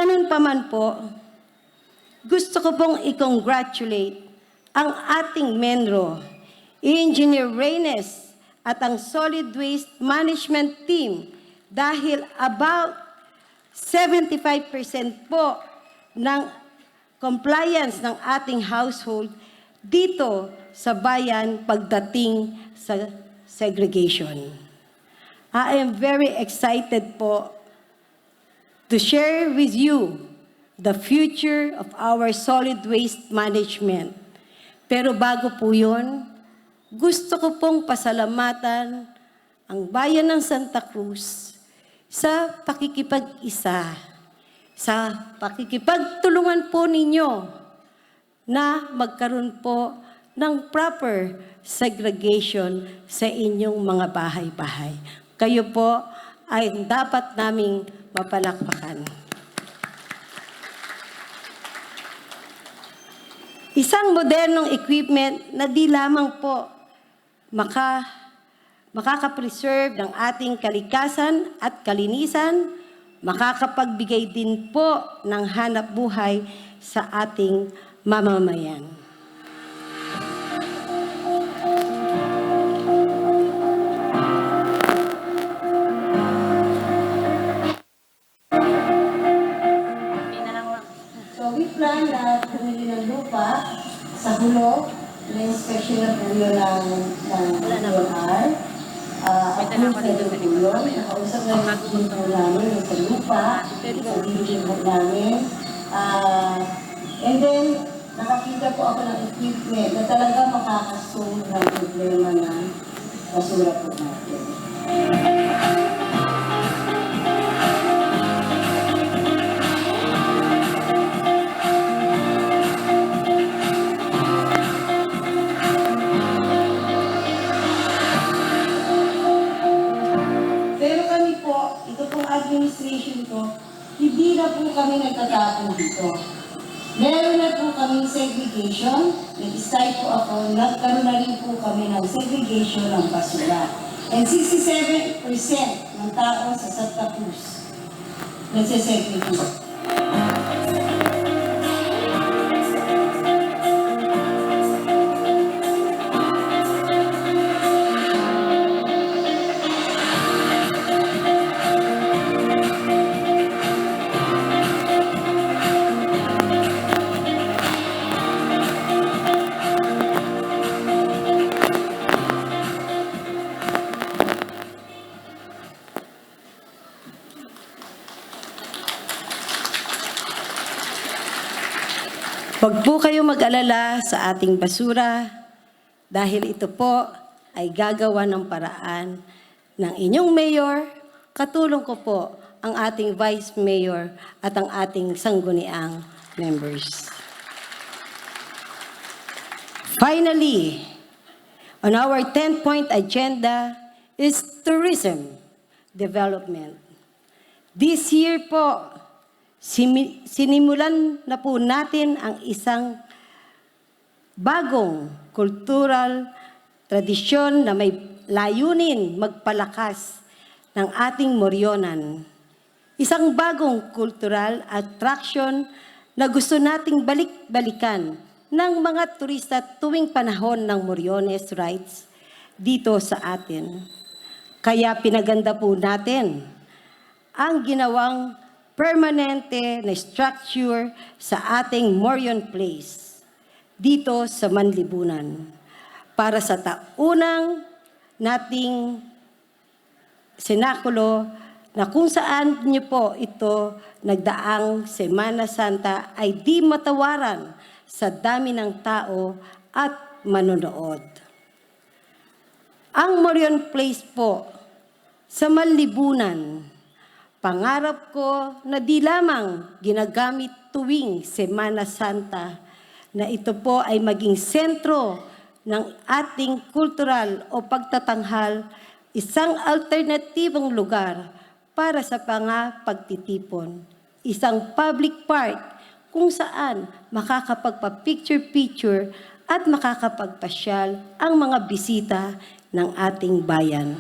Ganun pa man po, gusto ko pong i-congratulate ang ating Menro, Engineer Reynes at ang Solid Waste Management Team dahil about 75% po ng compliance ng ating household dito sa bayan pagdating sa segregation. I am very excited po to share with you the future of our solid waste management. Pero bago po yun, gusto ko pong pasalamatan ang bayan ng Santa Cruz sa pakikipag-isa, sa pakikipagtulungan po ninyo na magkaroon po ng proper segregation sa inyong mga bahay-bahay. Kayo po ay dapat naming mapalakpakan. Isang modernong equipment na di lamang po makakapreserve ng ating kalikasan at kalinisan, makakapagbigay din po ng hanap buhay sa ating mamamayan. So we plan na bumili ng lupa sa hulog, na-inspection na po yun ng DNR. Approve na rin po yun. Nakausap na rin po namin yung sa lupa, sa diligent po namin. And then, nakakita po ako ng equipment na talaga makakasolve ng problema ng basura po natin. Administration ko, hindi na po kami nagtatapon dito. Meron na po kaming segregation. Nag-decide po ako, nagkaroon na rin po kami ng segregation ng basura. And 67% ng tao sa Santa Cruz nagsesegregate. Huwag po kayo mag-alala sa ating basura dahil ito po ay gagawa ng paraan ng inyong mayor, katulong ko po ang ating vice mayor at ang ating sangguniang members. Finally, on our 10-point agenda is tourism development. This year po, sinimulan na po natin ang isang bagong kultural tradisyon na may layunin magpalakas ng ating Morionan. Isang bagong cultural attraction na gusto nating balik-balikan ng mga turista tuwing panahon ng Moriones rites dito sa atin. Kaya pinaganda po natin ang ginawang permanente na structure sa ating Morion Place dito sa Manlibunan para sa taunang nating sinakulo na kung saan niyo po ito nagdaang Semana Santa ay di matawaran sa dami ng tao at manonood. Ang Morion Place po sa Manlibunan, pangarap ko na di lamang ginagamit tuwing Semana Santa na ito po ay maging sentro ng ating kultural o pagtatanghal, isang alternatibong lugar para sa pagtitipon. Isang public park kung saan makakapagpa-picture-picture at makakapagpasyal ang mga bisita ng ating bayan.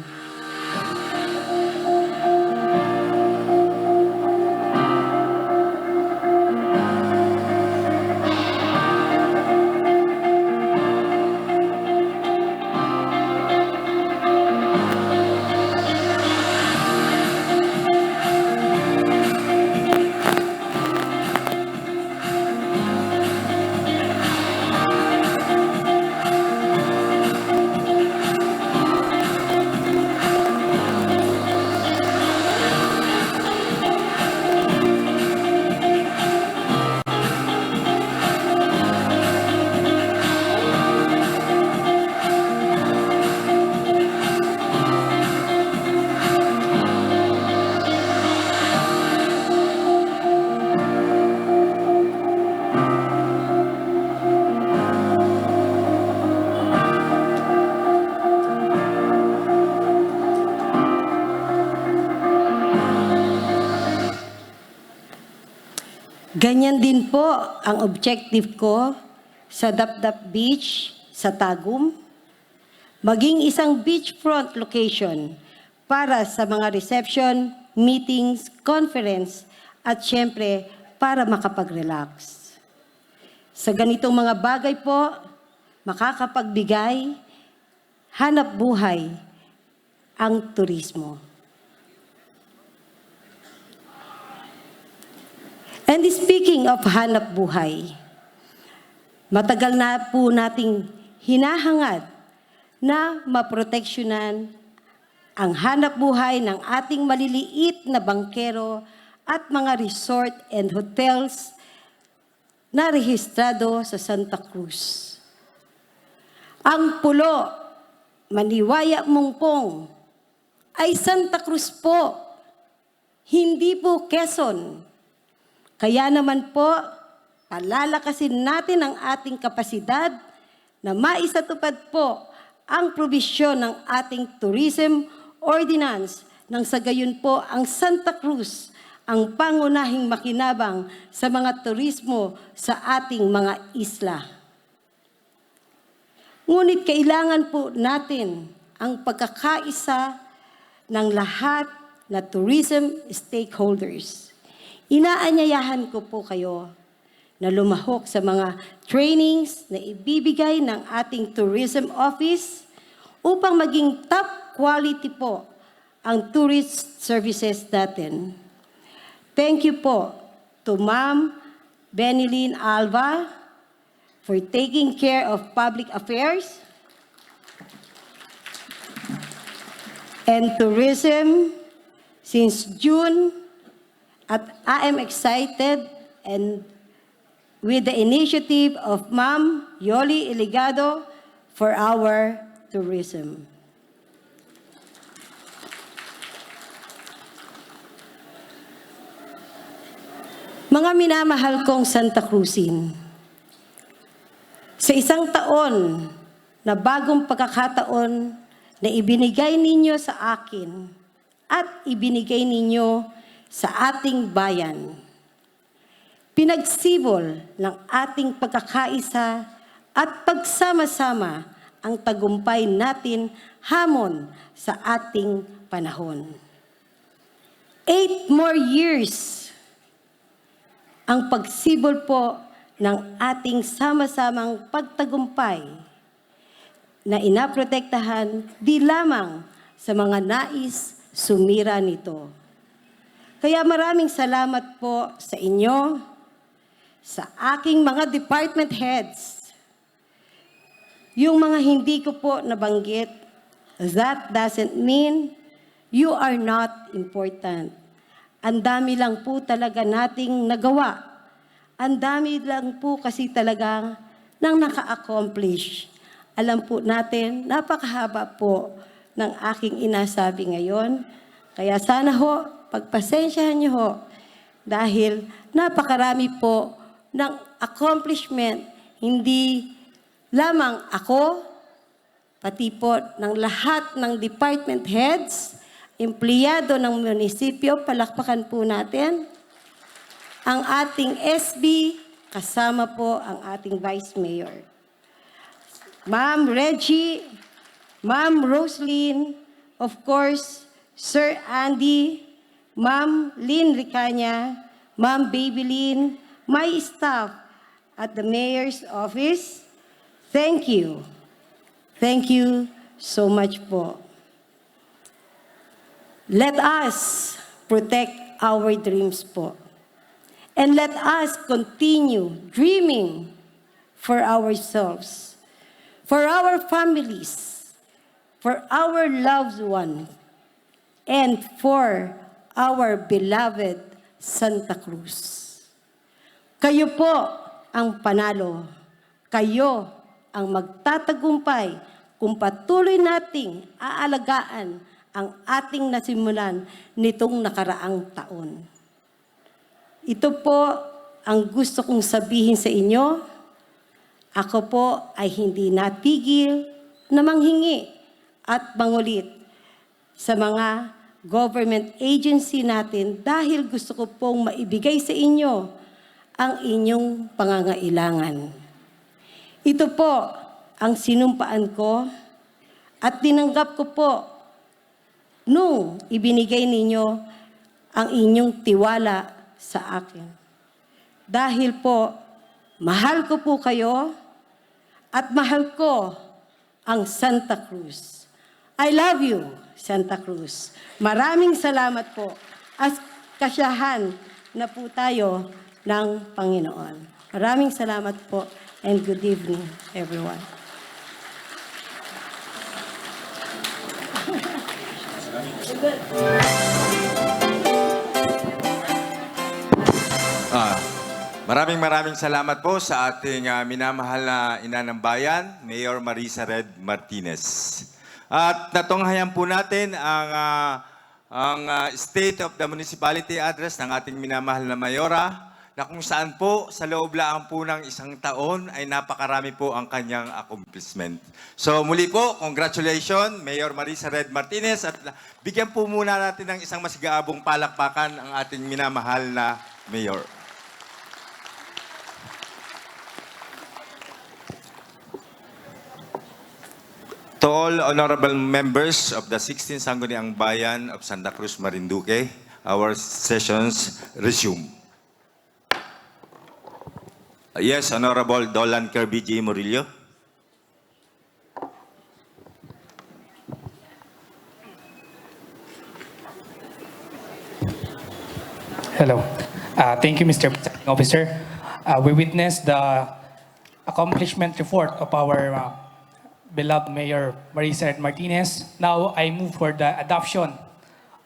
Ganyan din po ang objective ko sa Dapdap Beach sa Tagum, maging isang beachfront location para sa mga reception, meetings, conference, at syempre para makapag-relax. Sa ganitong mga bagay po, makakapagbigay, hanap buhay ang turismo. And speaking of hanap buhay, matagal na po nating hinahangad na maproteksyonan ang hanap buhay ng ating maliliit na bangkero at mga resort and hotels na rehistrado sa Santa Cruz. Ang Pulo, Maniwaya, Mungpong ay Santa Cruz po, hindi po Quezon. Kaya naman po, palalakasin natin ang ating kapasidad na maisatupad po ang probisyon ng ating Tourism Ordinance nang sa gayon po ang Santa Cruz ang pangunahing makinabang sa mga turismo sa ating mga isla. Ngunit kailangan po natin ang pagkakaisa ng lahat na tourism stakeholders. Inaanyayahan ko po kayo na lumahok sa mga trainings na ibibigay ng ating Tourism Office upang maging top quality po ang tourist services natin. Thank you po to Ma'am Benilyn Alva for taking care of public affairs and tourism since June. At I am excited and with the initiative of Ma'am Yoli Iligado for our tourism. Mga minamahal kong Santa Cruzin, sa isang taon na bagong pagkakataon na ibinigay ninyo sa akin at ibinigay ninyo sa ating bayan, pinagsibol ng ating pagkakaisa at pagsama-sama ang tagumpay natin hamon sa ating panahon. 8 more years ang pagsibol po ng ating sama-samang pagtagumpay na inaprotektahan di lamang sa mga nais sumira nito. Kaya maraming salamat po sa inyo, sa aking mga department heads. Yung mga hindi ko po nabanggit, that doesn't mean you are not important. Ang dami lang po talaga nating nagawa. Ang dami lang po kasi talagang nang naka-accomplish. Alam po natin, napakahaba po ng aking inasabi ngayon. Kaya sana ho, pagpasensyahan niyo ho, dahil napakarami po ng accomplishment, hindi lamang ako, pati po ng lahat ng department heads, empleyado ng munisipyo, palakpakan po natin. Ang ating SB, kasama po ang ating Vice Mayor. Ma'am Reggie, Ma'am Roslyn, of course, Sir Andy, Ma'am Lynn Ricanya, Ma'am Babylin, my staff at the Mayor's Office, thank you. Thank you so much po. Let us protect our dreams po. And let us continue dreaming for ourselves, for our families, for our loved ones, and for our beloved Santa Cruz. Kayo po ang panalo. Kayo ang magtatagumpay kung patuloy nating aalagaan ang ating nasimulan nitong nakaraang taon. Ito po ang gusto kong sabihin sa inyo. Ako po ay hindi natigil na manghingi at mangulit sa mga government agency natin dahil gusto ko pong maibigay sa inyo ang inyong pangangailangan. Ito po ang sinumpaan ko at tinanggap ko po nung ibinigay ninyo ang inyong tiwala sa akin. Dahil po, mahal ko po kayo at mahal ko ang Santa Cruz. I love you, Santa Cruz. Maraming salamat po at kasyahan na po tayo ng Panginoon. Maraming salamat po and good evening, everyone. Maraming salamat po sa ating minamahal na ina ng bayan, Mayor Marisa Red Martinez. At natunghayan po natin ang State of the Municipality Address ng ating minamahal na Mayora, na kung saan po sa loob lang po ng isang taon ay napakarami po ang kanyang accomplishment. So muli po, congratulations Mayor Marisa Red Martinez, at bigyan po muna natin ng isang masigaabong palakpakan ang ating minamahal na Mayor. To all honorable members of the 16th Sangguniang Bayan of Santa Cruz, Marinduque, our sessions resume. Yes, Honorable Dolan Kirby G. Murillo. Hello. Thank you, Mr. Presiding Officer. We witnessed the accomplishment report of our beloved Mayor Marisa Red Martinez. Now I move for the adoption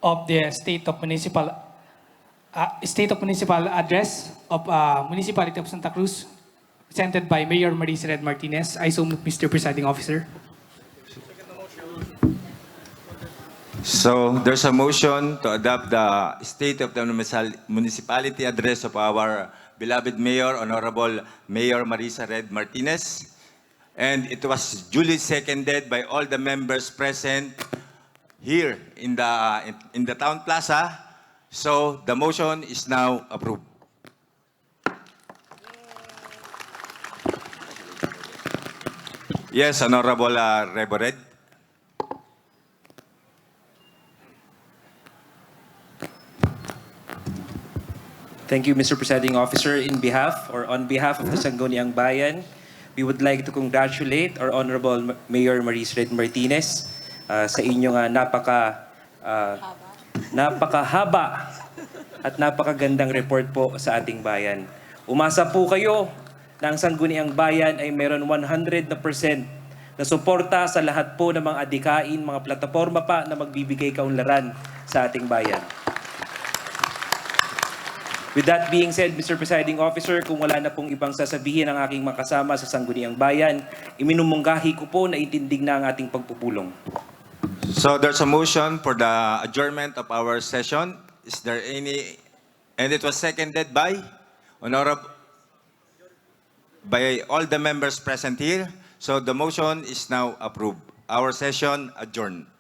of the State of Municipal Address of Municipality of Santa Cruz, presented by Mayor Marisa Red Martinez. I so move, Mr. Presiding Officer. So there's a motion to adopt the State of the Municipality Address of our beloved Mayor, Honorable Mayor Marisa Red Martinez. And it was duly seconded by all the members present here in the Town Plaza. So the motion is now approved. Yes, Honorable Rebo Red. Thank you, Mr. Presiding Officer. On behalf of the Sangguniang Bayan, we would like to congratulate our Honorable Mayor Marisa Red Martinez sa inyong napakahaba at napakagandang report po sa ating bayan. Umasa po kayo na ang Sangguniang Bayan ay meron 100% na suporta sa lahat po ng mga adikain, mga plataforma pa na magbibigay kaunlaran sa ating bayan. With that being said, Mr. Presiding Officer, kung wala na pong ibang sasabihin ang aking makasama sa Sangguniang Bayan, iminumungkahi ko po na itindig na ang ating pagpupulong. So there's a motion for the adjournment of our session. Is there any? And it was seconded by by all the members present here. So the motion is now approved. Our session adjourned.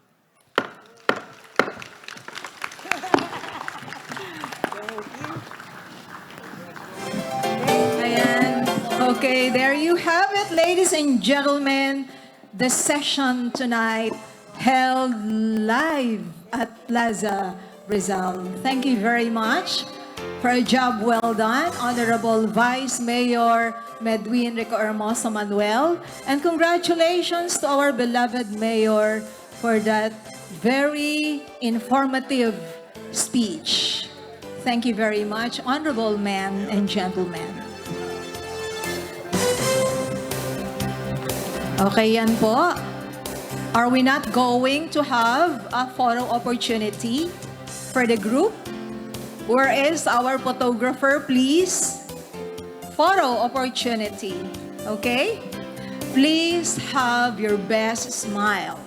Okay, there you have it, ladies and gentlemen. The session tonight held live at Plaza Rizal. Thank you very much for a job well done, Honorable Vice Mayor Medwin Rico Hermoso Manuel. And congratulations to our beloved Mayor for that very informative speech. Thank you very much, honorable men and gentlemen. Okay, yan po. Are we not going to have a photo opportunity for the group? Where is our photographer, please? Photo opportunity, okay? Please have your best smile.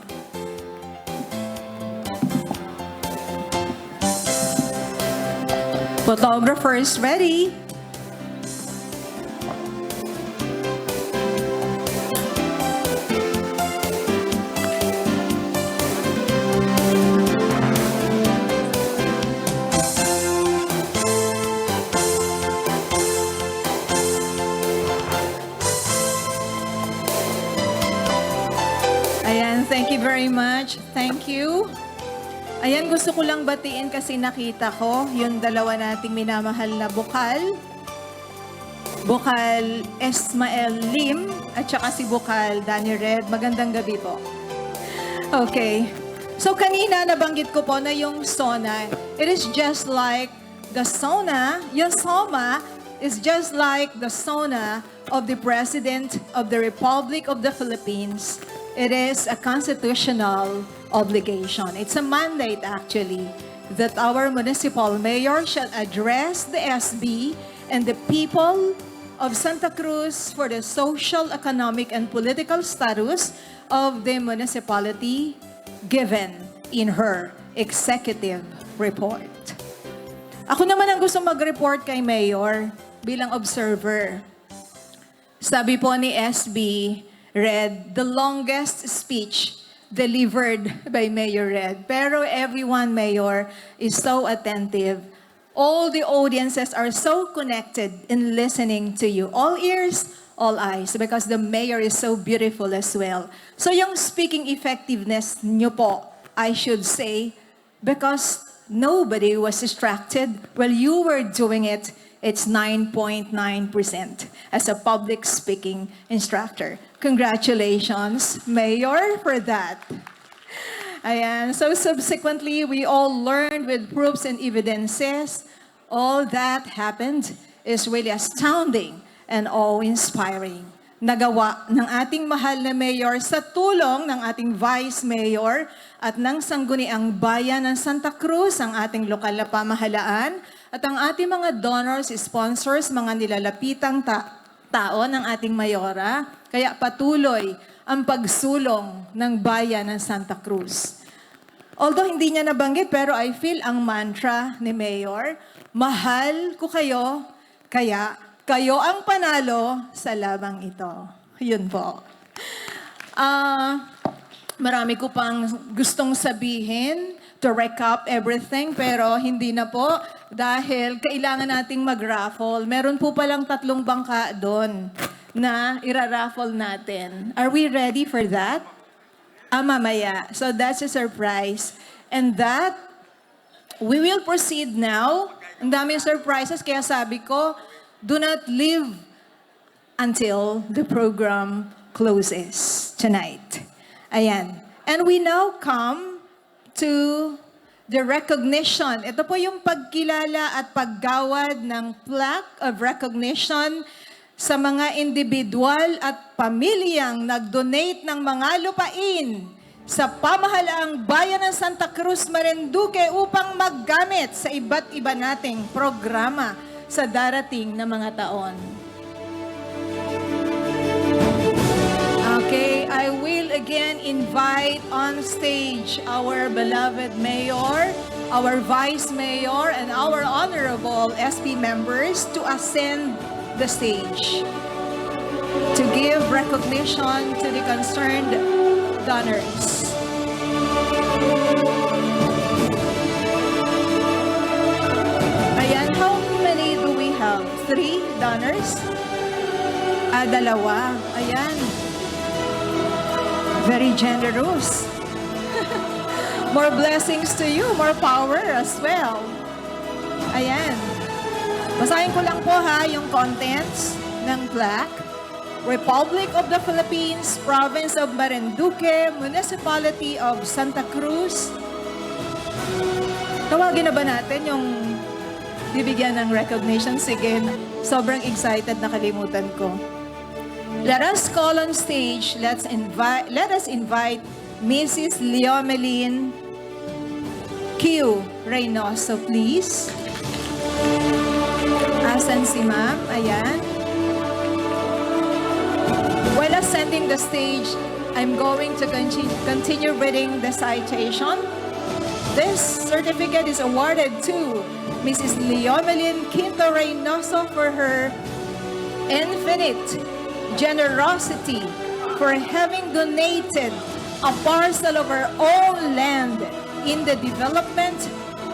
Photographer is ready. Thank you very much. Thank you. Ayan, gusto ko lang batiin kasi nakita ko yung dalawa nating minamahal na bukal. Bukal Esmael Lim at saka si Bukal Danny Red. Magandang gabi po. Okay. So kanina nabanggit ko po na yung SONA, it is just like the SONA, yung SOMA is just like the SONA of the President of the Republic of the Philippines. It is a constitutional obligation. It's a mandate actually that our municipal mayor shall address the SB and the people of Santa Cruz for the social, economic, and political status of the municipality given in her executive report. Ako naman ang gusto mag-report kay Mayor bilang observer. Sabi po ni SB Red, the longest speech delivered by Mayor Red. Pero everyone, Mayor, is so attentive. All the audiences are so connected in listening to you. All ears, all eyes, because the Mayor is so beautiful as well. So yung speaking effectiveness nyo po, I should say, because nobody was distracted while you were doing it, it's 9.9% as a public speaking instructor. Congratulations, Mayor, for that. Ayan. So subsequently, we all learned with proofs and evidences. All that happened is really astounding and awe-inspiring. Nagawa ng ating mahal na Mayor sa tulong ng ating Vice Mayor at ng Sangguniang Bayan ng Santa Cruz, ang ating lokal na pamahalaan, at ang ating mga donors, sponsors, mga nilalapitang tao ng ating mayora. Kaya patuloy ang pagsulong ng bayan ng Santa Cruz. Although hindi niya nabanggit, pero I feel ang mantra ni Mayor, mahal ko kayo, kaya kayo ang panalo sa labang ito. Yun po. Marami ko pang gustong sabihin to recap everything, pero hindi na po dahil kailangan nating mag-raffle. Meron po palang 3 bangka doon na ira-raffle natin. Are we ready for that? Mamaya. So that's a surprise. And that, we will proceed now. Ang daming surprises, kaya sabi ko, do not leave until the program closes tonight. Ayan. And we now come to the recognition. Ito po yung pagkilala at paggawad ng plaque of recognition sa mga individual at pamilyang nag-donate ng mga lupain sa pamahalaang bayan ng Santa Cruz, Marinduque upang maggamit sa iba't iba nating programa sa darating na mga taon. Okay, I will again invite on stage our beloved Mayor, our Vice Mayor, and our honorable SP members to ascend the stage to give recognition to the concerned donors. Ayan, how many do we have? 3 donors? 2. Ayan. Very generous. More blessings to you, more power as well. Ayan. Basahin ko lang po ha yung contents ng plaque. Republic of the Philippines, Province of Marinduque, Municipality of Santa Cruz. Tawagin na ba natin yung bibigyan ng recognition? Sige, sobrang excited, nakalimutan ko. Let us call on stage, let us invite Mrs. Leomeline Q. Reynoso, please. Asan si ma'am? Ayan. While ascending the stage, I'm going to continue reading the citation. This certificate is awarded to Mrs. Leomeline Quinto Reynoso for her infinite generosity for having donated a parcel of her own land in the development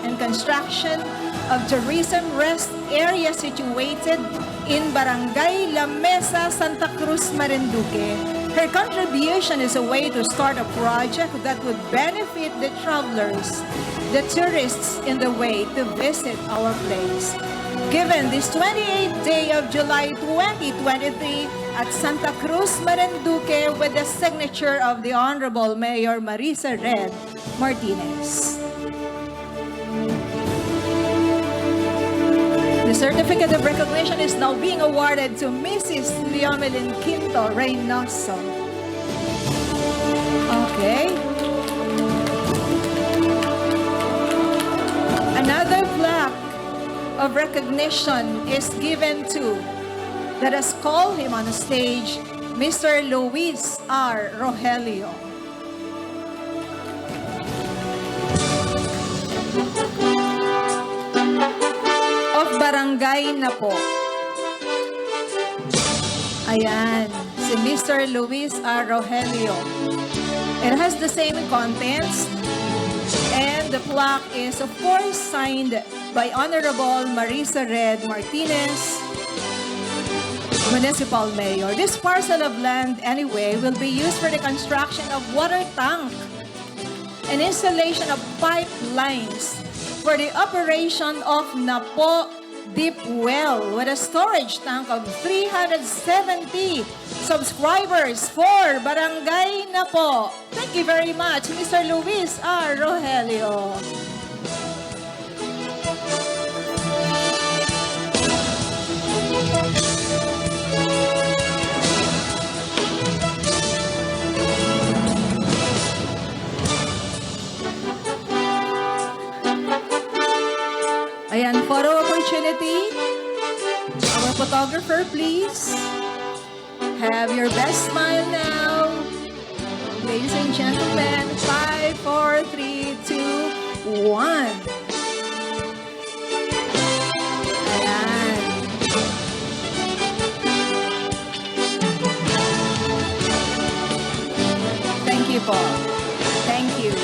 and construction of tourism rest area situated in Barangay La Mesa, Santa Cruz, Marinduque, Her contribution is a way to start a project that would benefit the travelers, the tourists in the way to visit our place. Given this 28th day of July 2023 at Santa Cruz, Marinduque with the signature of the Honorable Mayor Marisa Red Martinez. The certificate of recognition is now being awarded to Mrs. Leomelin Quinto Reynoso. Okay. Another plaque of recognition is given to, let us call him on the stage, Mr. Luis R. Rogelio. Of Barangay na po. Ayan, si Mr. Luis R. Rogelio. It has the same contents, and the plaque is, of course, signed by Honorable Marisa Red Martinez, Municipal Mayor. This parcel of land, anyway, will be used for the construction of water tank and installation of pipelines for the operation of Napo Deep Well with a storage tank of 370 subscribers for Barangay Napo. Thank you very much, Mr. Luis R. Rogelio. Ayan, photo opportunity. Our photographer, please. Have your best smile now. Ladies and gentlemen, 5, 4, 3, 2, 1. Ayan. Thank you po. Thank you.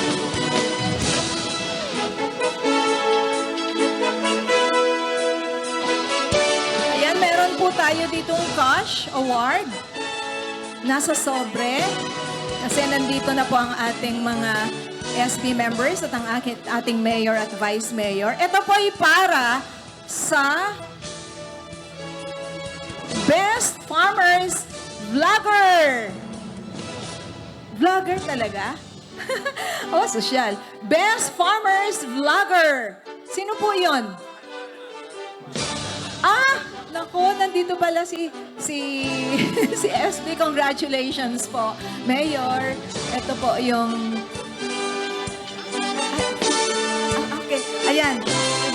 Ayan, meron po tayo ditong cash award. Nasa sobre. Kasi nandito na po ang ating mga SB members at ang ating mayor at vice mayor. Ito po ay para sa Best Farmers Vlogger. Vlogger talaga? Oh, sosyal. Best Farmers Vlogger. Sino po yon? Ah, naku, nandito pala si SB. Congratulations po, Mayor. Ito po yung... okay, ayan.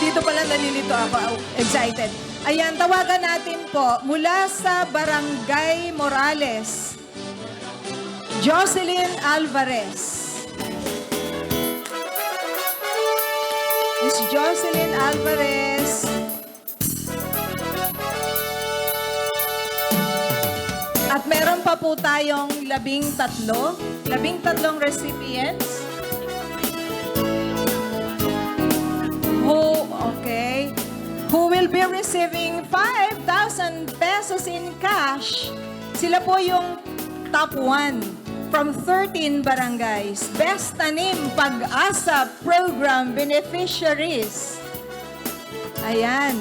Dito pala nalilito ako. Excited. Ayan, tawagan natin po mula sa Barangay Morales, Jocelyn Alvarez. Miss Jocelyn Alvarez. At meron pa po tayong 13 recipients. Who will be receiving 5,000 pesos in cash. Sila po yung top 1 from 13 barangays. Best Tanim Pag-asa Program Beneficiaries. Ayan.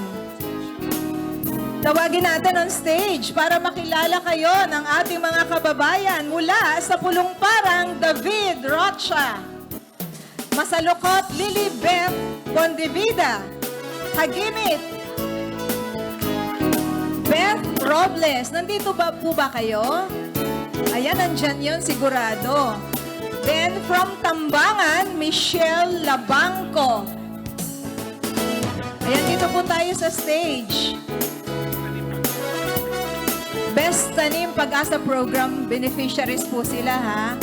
Tawagin natin on stage para makilala kayo ng ating mga kababayan mula sa Pulungparang, David Rocha. Masalukot, Lilibeth Bondivida. Haginit, Beth Robles. Nandito ba po ba kayo? Ayan, nandyan yun, sigurado. Then, from Tambangan, Michelle Labangco. Ayan, dito po tayo sa stage. Best Tanim Pag-asa Program Beneficiaries po sila, ha?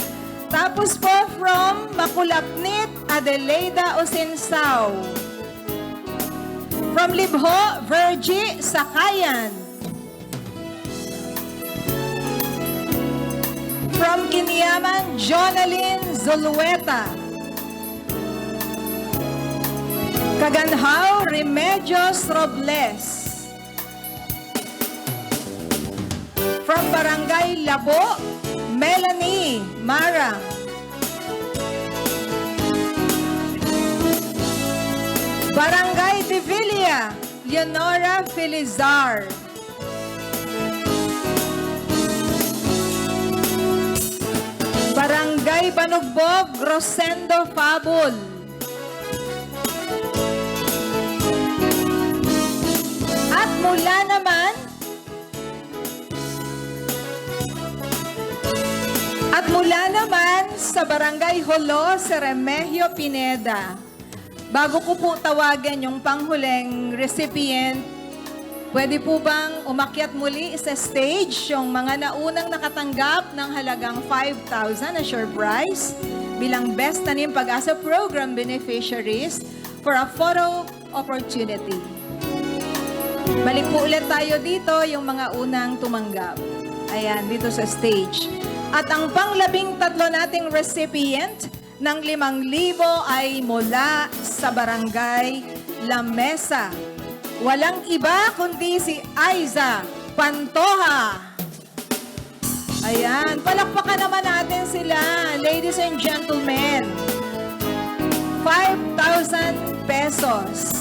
Tapos po, from Makulapnit, Adelaida Osinsao. From Libho, Virgie Sakayan. From Kiniaman, Jonalyn Zulueta. Kaganhaw, Remedios Robles. From Barangay Labo, Melanie Marang. Barangay Divilla, Leonora Felizar. Barangay Banugbog, Rosendo Fabul. At mula naman sa Barangay Holo, sa Remigio Pineda. Bago ko po tawagan yung panghuling recipient, pwede po bang umakyat muli sa stage yung mga naunang nakatanggap ng halagang 5,000 na sure prize bilang Best Tanim Pag-asa Program beneficiaries for a photo opportunity. Balik po ulit tayo dito, yung mga unang tumanggap. Ayan, dito sa stage. At ang pang-13 nating recipient ng 5,000 ay mula sa Barangay La Mesa. Walang iba kundi si Aiza Pantoja. Ayan, palakpakan naman natin sila, ladies and gentlemen. 5,000 pesos.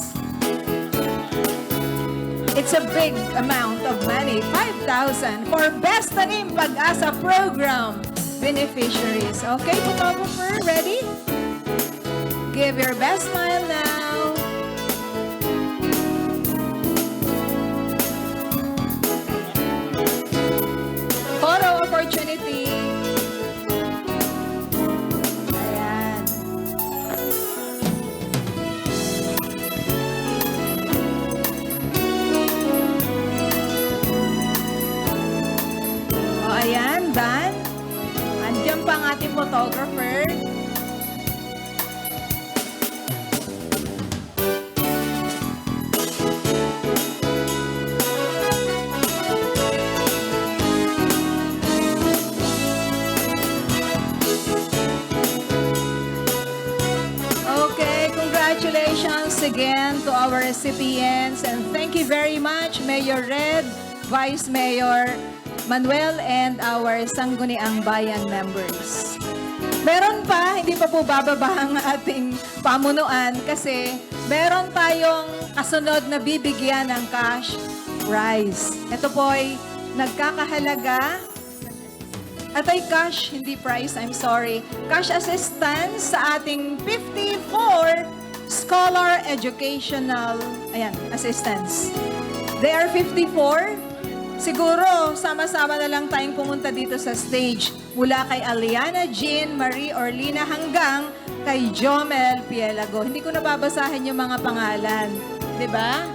It's a big amount of money, 5,000 for Best Tanim Pag-asa Program beneficiaries. Okay, photographer, ready? Give your best smile now. Photo opportunity. Ayan. O, ayan, done. Andiyan pa ang ating photographer. Okay, congratulations again to our recipients and thank you very much, Mayor Red, Vice Mayor Manuel, and our Sangguniang Bayan members. Meron pa, hindi pa po bababa ang ating pamunuan kasi meron tayong kasunod na bibigyan ng cash prize. Ito po ay nagkakahalaga at ay cash, hindi prize, I'm sorry. Cash assistance sa ating 54 Scholar Educational assistance. They are 54. Siguro, sama-sama na lang tayong pumunta dito sa stage. Mula kay Aliana Jean Marie Orlina hanggang kay Jomel Pielago. Hindi ko nababasahin yung mga pangalan. 'Di ba?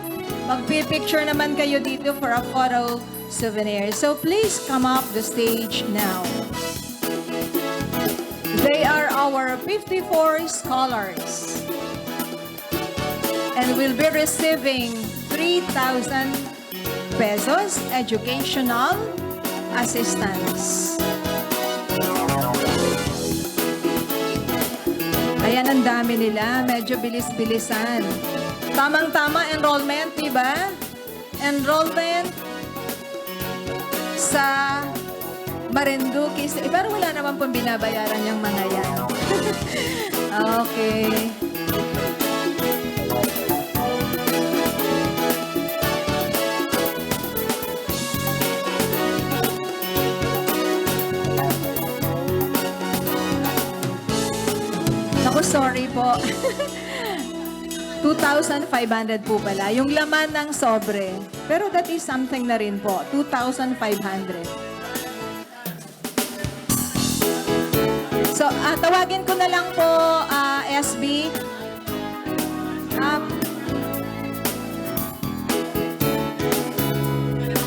Magpipicture naman kayo dito for a photo souvenir. So please come up the stage now. They are our 54 scholars. And will be receiving 3,000 pesos educational assistance. Ayan, ang dami nila. Medyo bilis-bilisan. Tamang-tama enrollment, di ba? Enrollment sa Marinduque. Pero wala naman pong binabayaran yung mga yan. Okay. Ako, sorry po. 2,500 po pala. Yung laman ng sobre. Pero that is something na rin po. 2,500. So, tawagin ko na lang po, SB.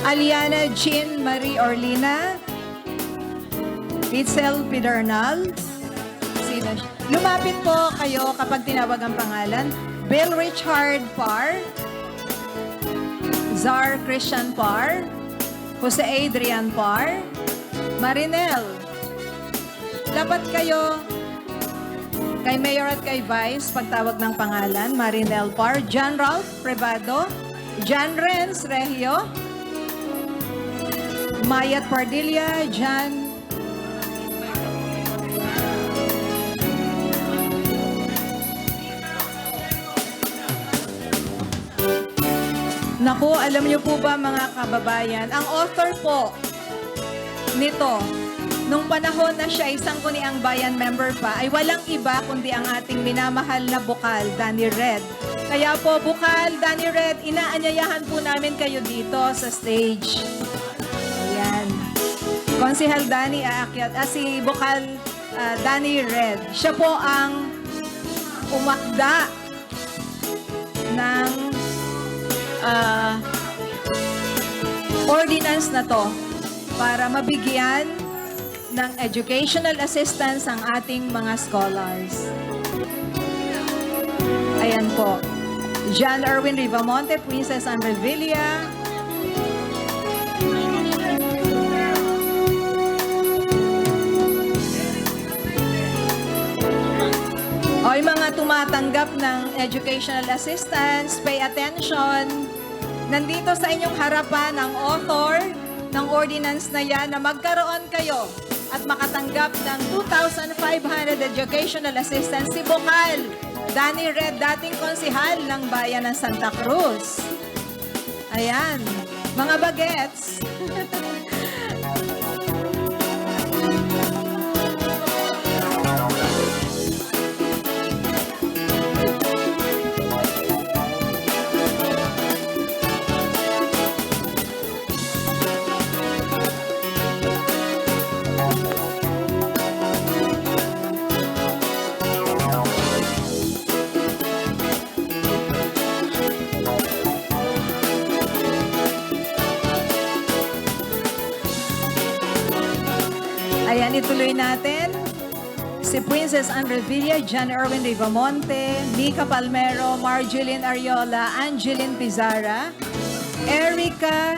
Aliana Jean Marie Orlina. Itzel Pidernal. Sino siya? Lumapit po kayo kapag tinawag ang pangalan. Bill Richard Parr, Zar Christian Parr, Jose Adrian Parr, Marinel. Lapat kayo kay Mayor at kay Vice pagtawag ng pangalan. Marinel Parr, John Ralph Privado, John Renz Regio, Mayat Pardilla, John Naku, alam niyo po ba mga kababayan, ang author po nito, nung panahon na siya ay Sangguniang Bayan member pa, ay walang iba kundi ang ating minamahal na bukal, Danny Red. Kaya po, bukal, Danny Red, inaanyayahan po namin kayo dito sa stage. Ayan. Konsehal Danny aakyat, si bukal Danny Red. Siya po ang umakda ng ordinance na to para mabigyan ng educational assistance ang ating mga scholars. Ayan po. John Erwin Rivamonte, Princess Anne Revilla. O yung mga tumatanggap ng educational assistance, pay attention. Nandito sa inyong harapan ang author ng ordinance na yan na magkaroon kayo at makatanggap ng 2,500 educational assistance si Bukal Danny Red, dating konsihal ng bayan ng Santa Cruz. Ayan, mga bagets. Ayan, ituloy natin. Si Princess Anne Revilla, John Erwin Rivamonte, Nika Palmero, Marjeline Ariola, Angeline Pizarra, Erica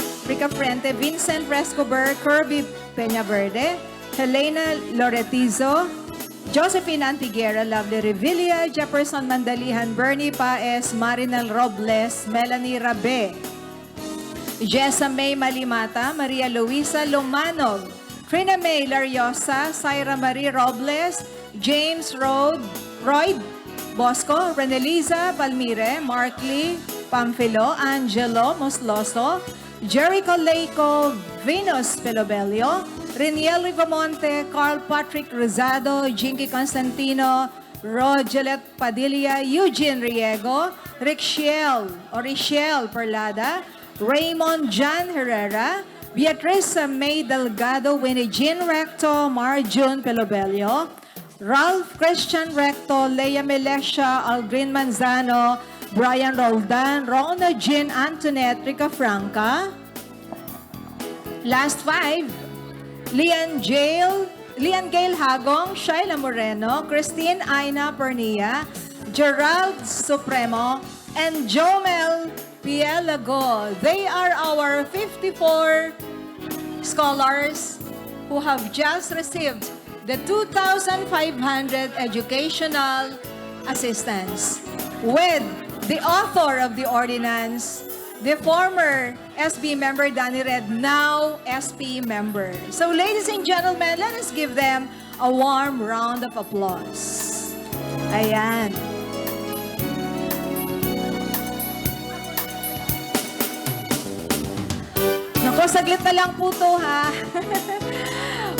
Frente, Vincent Rescober, Kirby Peñaverde, Helena Loretizo, Josephine Antiguera, Lovely Revilla, Jefferson Mandalihan, Bernie Paes, Marinel Robles, Melanie Rabe, Jessa May Malimata, Maria Luisa Lumanog, Trina May Lariosa, Syra Marie Robles, James Royd Bosco, Reneliza Palmire, Mark Lee Pamfilo, Angelo Mosloso, Jericho Leico, Venus Pelobelio, Reniel Rivamonte, Carl Patrick Rosado, Jinky Constantino, Rogelet Padilla, Eugene Riego, Richelle Perlada, Raymond John Herrera, Beatriz May Delgado, Winnie Jean Recto, Marjun Pelobelio, Ralph Christian Recto, Leia Melesha, Aldrin Manzano, Brian Roldan, Rona Jean Antoinette Rica Franca. Last five, Lian Gail Hagong, Shaila Moreno, Christine Aina Pernia, Gerald Supremo, and Jomel Pielago. They are our 54 scholars who have just received the 2,500 educational assistance. With the author of the ordinance, the former SB member Danny Red, now SP member. So ladies and gentlemen, let us give them a warm round of applause. Ayan. Naku, saglit na lang po to ha.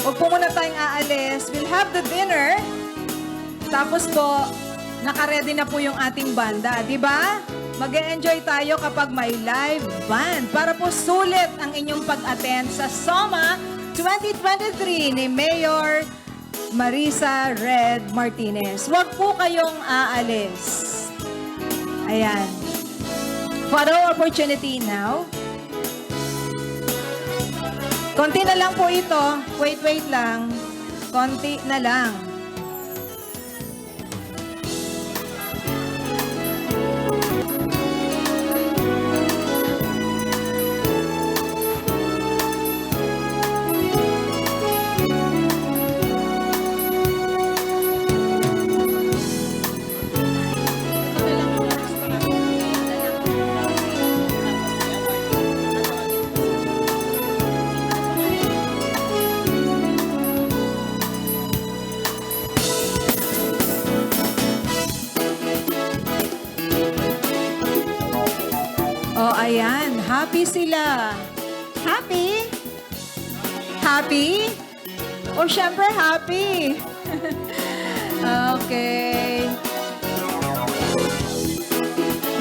Huwag po muna tayong aalis. We'll have the dinner. Tapos po, naka-ready na po yung ating banda. Di ba? Mag-e-enjoy tayo kapag may live band para po sulit ang inyong pag-attend sa SOMA 2023 ni Mayor Marisa Red Martinez. Huwag po kayong aalis. Ayan. Photo opportunity now. Konti na lang po ito. Wait lang. Konti na lang. Happy sila. Happy? Happy? O syempre happy. Okay.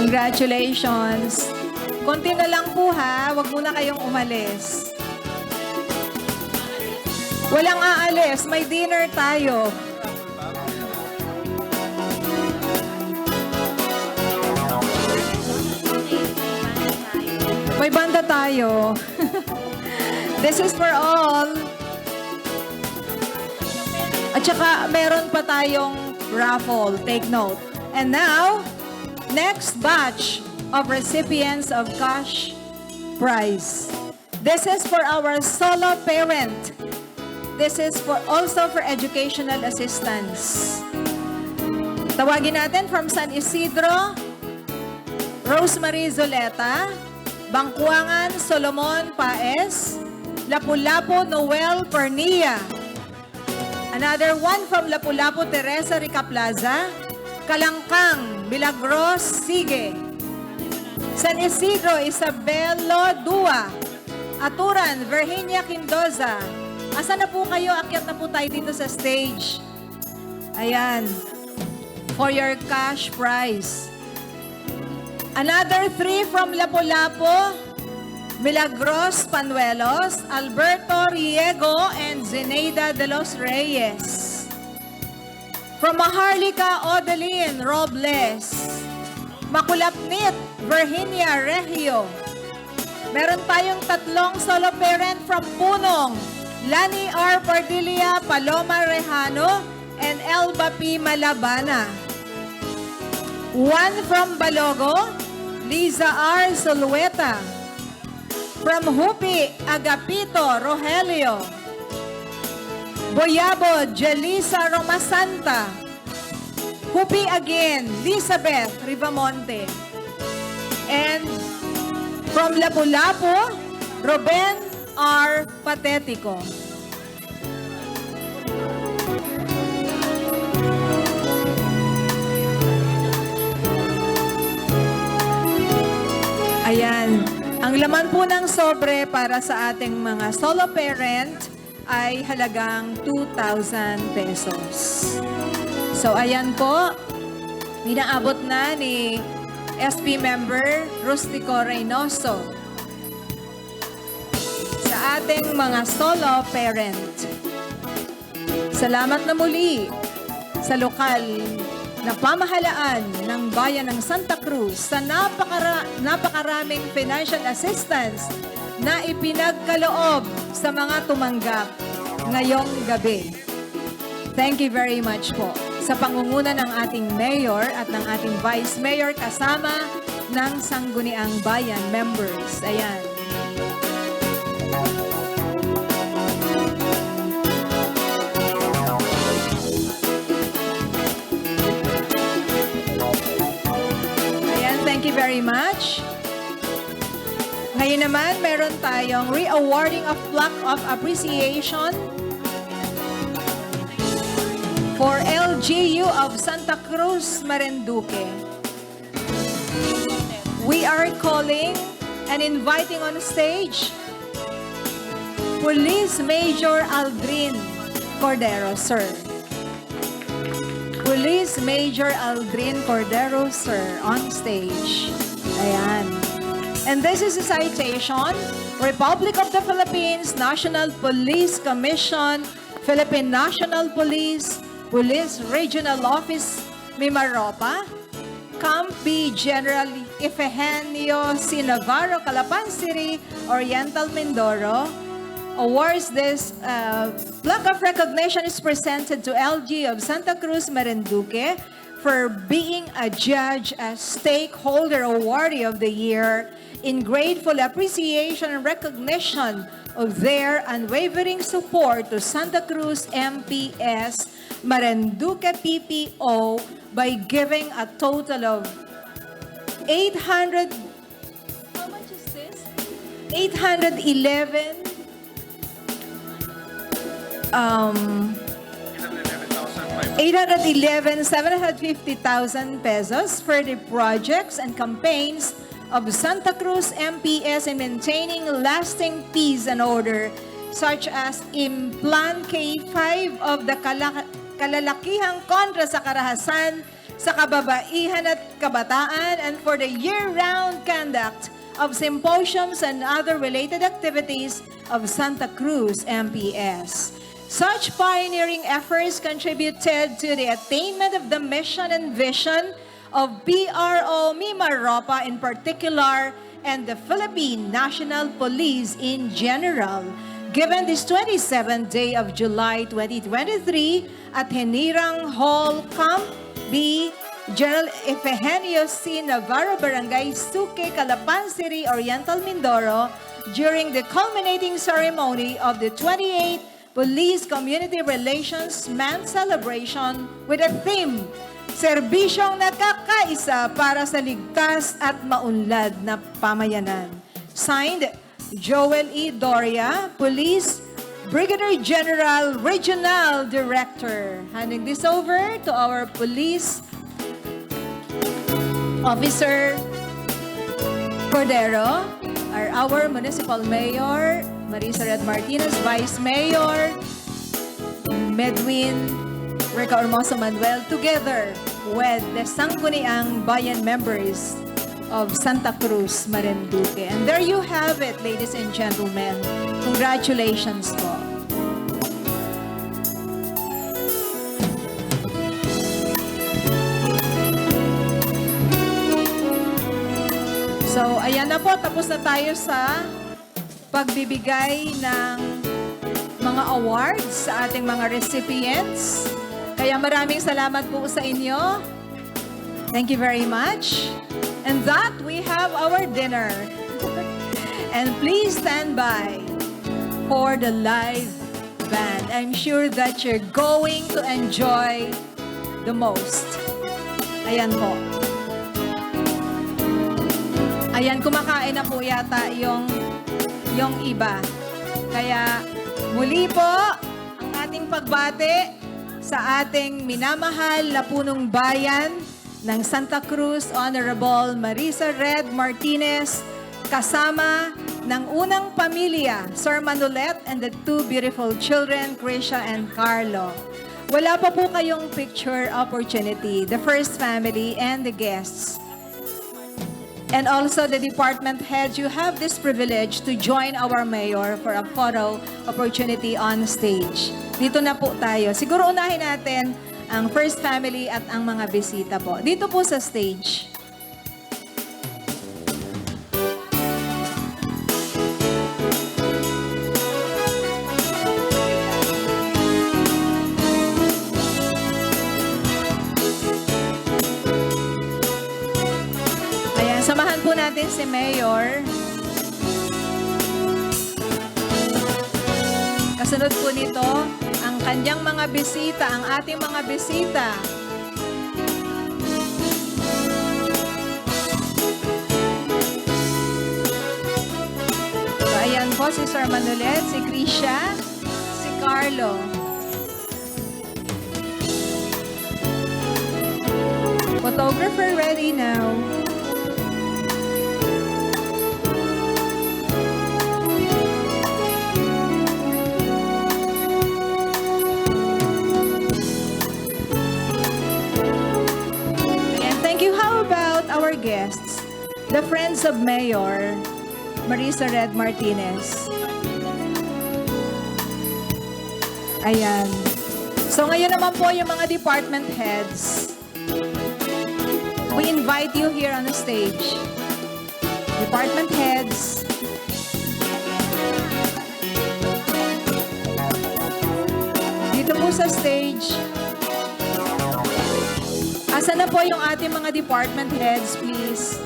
Congratulations. Konti na lang po ha. Huwag muna kayong umalis. Walang aalis. May dinner tayo. May banda tayo. This is for all. At saka meron pa tayong raffle. Take note. And now, next batch of recipients of cash prize. This is for our solo parent. This is also for educational assistance. Tawagin natin from San Isidro, Rosemary Zoleta, Bangkuangan Solomon Paes, Lapu-Lapu Noel Pernia. Another one from Lapu-Lapu Teresa Rica Plaza, Kalangkang Milagros Sige. San Isidro Isabelo Dua, Aturan Virginia Quindoza. Asa na po kayo? Akyat na po tayo dito sa stage. Ayan. For your cash prize. Another 3 from Lapu-Lapu, Milagros Panuelos, Alberto Riego, and Zeneida de los Reyes. From Maharlika Odeline Robles, Makulapnit, Virginia Regio. Meron tayong 3 solo parent from Punong, Lani R. Pardilla, Paloma Rejano, and Elba P. Malabana. 1 from Balogo, Liza R. Solueta. From Hupi, Agapito Rogelio. Boyabo, Jelisa Romasanta. Hupi again, Elizabeth Rivamonte. And from Lapu-Lapu, Ruben R. Patetico. Ayan. Ang laman po ng sobre para sa ating mga solo parent ay halagang 2,000 pesos. So, ayan po. Inaabot na ni SP member Rustico Reynoso sa ating mga solo parent. Salamat na muli sa lokal na pamahalaan ng bayan ng Santa Cruz sa napakaraming financial assistance na ipinagkaloob sa mga tumanggap ngayong gabi. Thank you very much po sa pangunguna ng ating mayor at ng ating vice mayor kasama ng Sangguniang Bayan members. Ayan. Thank you very much. Ngayon naman, meron tayong re-awarding of plaque of appreciation for LGU of Santa Cruz, Marinduque. We are calling and inviting on stage Police Major Aldrin Cordero, sir. Police Major Aldrin Cordero, sir, on stage. Ayan. And this is a citation, Republic of the Philippines, National Police Commission, Philippine National Police, Police Regional Office, Mimaropa, Camp B General Ifehenio C. Navarro, Calapan City, Oriental Mindoro. Awards this plaque of recognition is presented to LG of Santa Cruz, Marinduque for being a judge as Stakeholder Awardee of the Year in grateful appreciation and recognition of their unwavering support to Santa Cruz MPS Marinduque PPO by giving a total of 800, how much is this? 811,750,000 pesos for the projects and campaigns of Santa Cruz MPS in maintaining lasting peace and order, such as Plan K5 of the Kalalakihang Kontra sa Karahasan sa Kababaihan at Kabataan, and for the year-round conduct of symposiums and other related activities of Santa Cruz MPS. Such pioneering efforts contributed to the attainment of the mission and vision of PRO Mimaropa in particular and the Philippine National Police in general. Given this 27th day of July 2023 at Henirang Hall Camp B, General Efegenio C. Navarro, Barangay Suque, Calapan City, Oriental Mindoro, during the culminating ceremony of the 28th Police Community Relations Month celebration with a theme, Serbisyong Nakakaisa para sa Ligtas at Maunlad na Pamayanan. Signed, Joel E. Doria, Police Brigadier General Regional Director. Handing this over to our Police Officer Cordero, our Municipal Mayor, Marisa Red Martinez, Vice Mayor, Medwin Rica Hermoso Manuel, together with the Sangguniang Bayan members of Santa Cruz, Marinduque. And there you have it, ladies and gentlemen. Congratulations po. So, ayan na po. Tapos na tayo sa pagbibigay ng mga awards sa ating mga recipients. Kaya maraming salamat po sa inyo. Thank you very much. And that, we have our dinner. And please stand by for the live band. I'm sure that you're going to enjoy the most. Ayan po. Ayan, kumakain na po yata yung iba. Kaya muli po ang ating pagbati sa ating minamahal na punong bayan ng Santa Cruz, Honorable Marisa Red Martinez, kasama ng unang pamilya, Sir Manolet, and the two beautiful children, Krisha and Carlo. Wala pa po kayong picture opportunity, the first family and the guests. And also the department heads, you have this privilege to join our mayor for a photo opportunity on stage. Dito na po tayo. Siguro unahin natin ang first family at ang mga bisita po. Dito po sa stage. Ayan, samahan po natin si Mayor. Kasunod po nito, ang kanyang mga bisita, ang ating mga bisita. So, ayan po si Sir Manolet, si Krisha, si Carlo. Photographer ready now. Our guests, the friends of Mayor Marisa Red Martinez. Ayan. So ngayon naman po yung mga department heads. We invite you here on the stage. Department heads. Dito po sa stage. Asa na po yung ating mga department heads, please?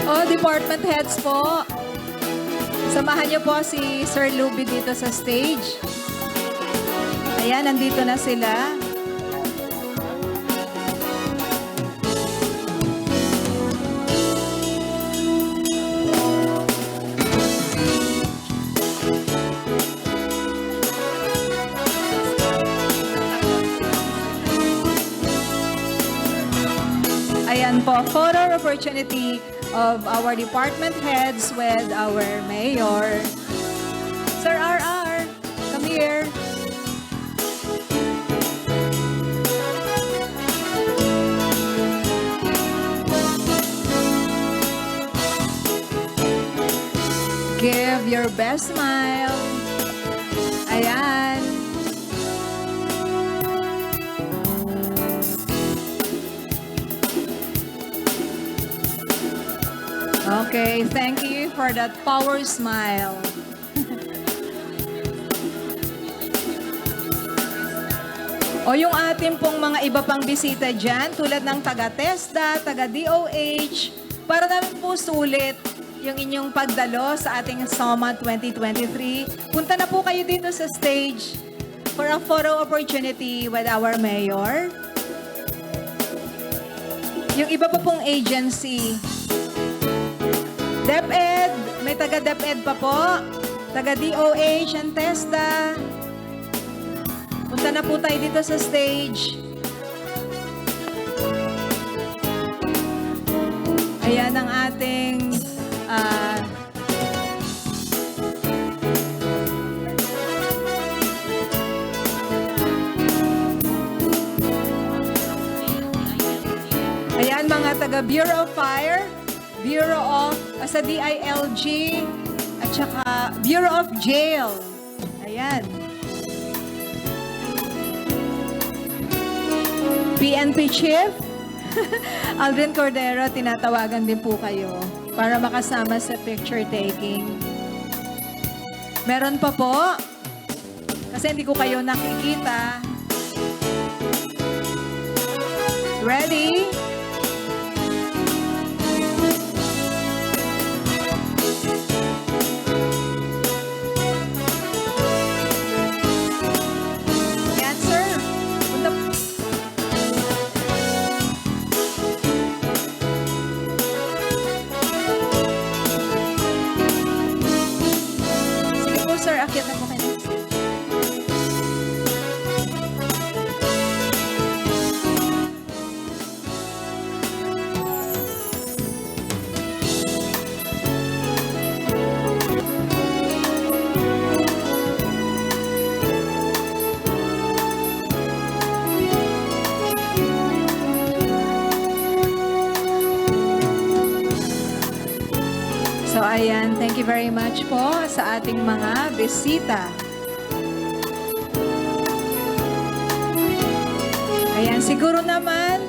Oh, department heads po. Samahan niyo po si Sir Luby dito sa stage. Ayan, nandito na sila. po, photo opportunity of our department heads with our mayor. Sir RR, come here. Give your best smile. Ayan. Okay, thank you for that power smile. O yung ating pong mga iba pang bisita dyan, tulad ng taga-TESDA, taga-DOH, para namin po sulit yung inyong pagdalo sa ating SOMA 2023. Punta na po kayo dito sa stage for a photo opportunity with our mayor. Yung iba pa pong agency, DepEd, may taga-DepEd pa po, taga-DOH and TESDA. Punta na po tayo dito sa stage. Ayan ang ating ayan mga taga Bureau of Fire, Bureau of sa DILG at saka Bureau of Jail. Ayan. PNP Chief, Aldrin Cordero, tinatawagan din po kayo para makasama sa picture taking. Meron pa po, kasi hindi ko kayo nakikita. Ready? Yan, sir. Punta Sige po, sir. Akyat na po kayo. So ayan, thank you very much po sa ating mga bisita. Ayan, siguro naman,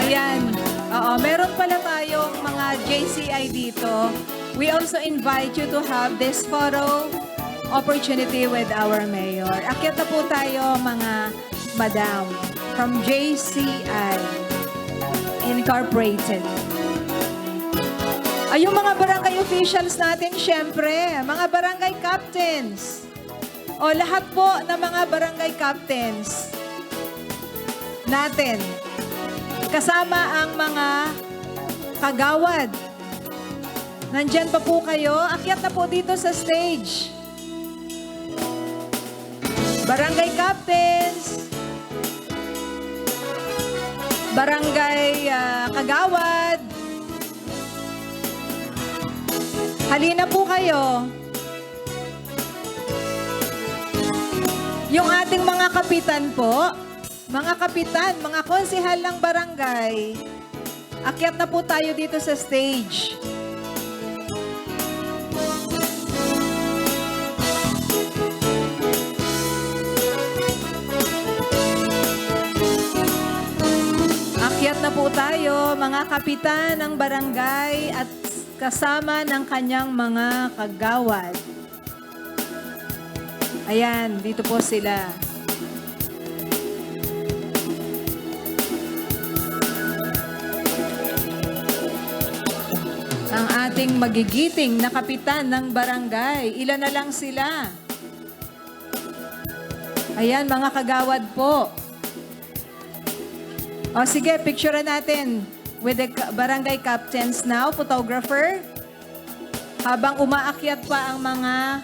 ayan, oo, meron pala tayong mga JCI dito. We also invite you to have this photo opportunity with our mayor. Akyat na po tayo mga madam from JCI Incorporated. Ay, yung mga barangay officials natin, syempre, mga barangay captains. O lahat po ng mga barangay captains natin. Kasama ang mga kagawad. Nandyan pa po kayo. Akyat na po dito sa stage. Barangay captains, barangay kagawad, halina po kayo. Yung ating mga kapitan po, mga kapitan, mga konsehal ng barangay, akyat na po tayo dito sa stage. Akyat na po tayo, mga kapitan ng barangay at kasama ng kanyang mga kagawad. Ayan, dito po sila. Ang ating magigiting na kapitan ng barangay. Ilan na lang sila? Ayan, mga kagawad po. O sige, picture natin with the barangay captains now, photographer. Habang umaakyat pa ang mga